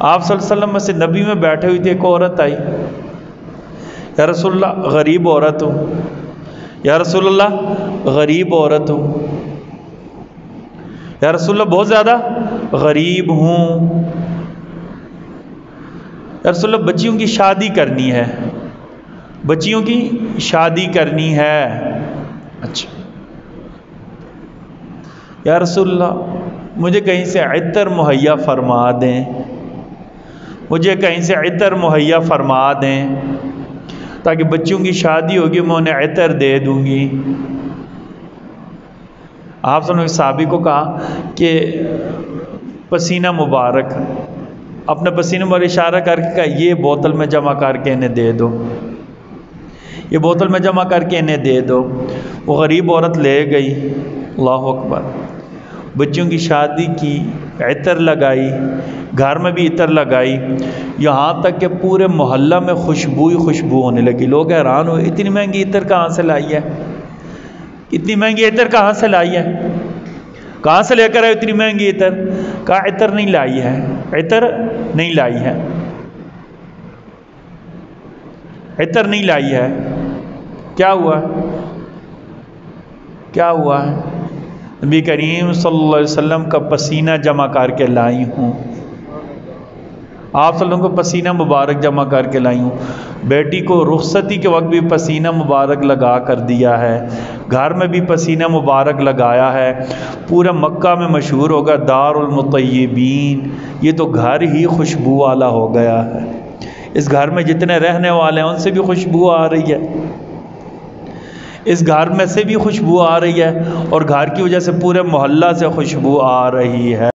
آپ صلی اللہ علیہ وسلم مسجد نبی میں بیٹھے ہوئی تھی، ایک عورت آئی، یا رسول اللہ غریب عورت ہوں، یا رسول اللہ غریب عورت ہوں، یا رسول اللہ بہت زیادہ غریب ہوں، یا رسول اللہ بچیوں کی شادی کرنی ہے، بچیوں کی شادی کرنی ہے۔ اچھا یا رسول اللہ مجھے کہیں سے عطر مہیا فرما دیں، مجھے کہیں سے عطر مہیا فرما دیں تاکہ بچوں کی شادی ہوگی میں انہیں عطر دے دوں گی۔ آپ نے صحابی کو کہا کہ پسینہ مبارک، اپنے پسینے پر اشارہ کر کے کہا یہ بوتل میں جمع کر کے انہیں دے دو، یہ بوتل میں جمع کر کے انہیں دے دو۔ وہ غریب عورت لے گئی، اللہ اکبر، بچوں کی شادی کی، عطر لگائی، گھر میں بھی عطر لگائی، یہاں تک کہ پورے محلہ میں خوشبو ہی خوشبو ہونے لگی۔ لوگ حیران ہوئے اتنی مہنگی عطر کہاں سے لائی ہے، اتنی مہنگی عطر کہاں سے لائی ہے، کہاں سے لے کر آئے اتنی مہنگی عطر؟ کہا عطر نہیں لائی ہے، عطر نہیں لائی ہے، عطر نہیں لائی ہے۔ کیا ہوا ہے؟ کیا ہوا ہے؟ نبی کریم صلی اللہ علیہ وسلم کا پسینہ جمع کر کے لائی ہوں، آپ صلی اللہ علیہ وسلم کو پسینہ مبارک جمع کر کے لائی ہوں۔ بیٹی کو رخصتی کے وقت بھی پسینہ مبارک لگا کر دیا ہے، گھر میں بھی پسینہ مبارک لگایا ہے، پورے مکہ میں مشہور ہوگا دار المطیبین، یہ تو گھر ہی خوشبو والا ہو گیا ہے، اس گھر میں جتنے رہنے والے ہیں ان سے بھی خوشبو آ رہی ہے، اس گھر میں سے بھی خوشبو آ رہی ہے، اور گھر کی وجہ سے پورے محلہ سے خوشبو آ رہی ہے۔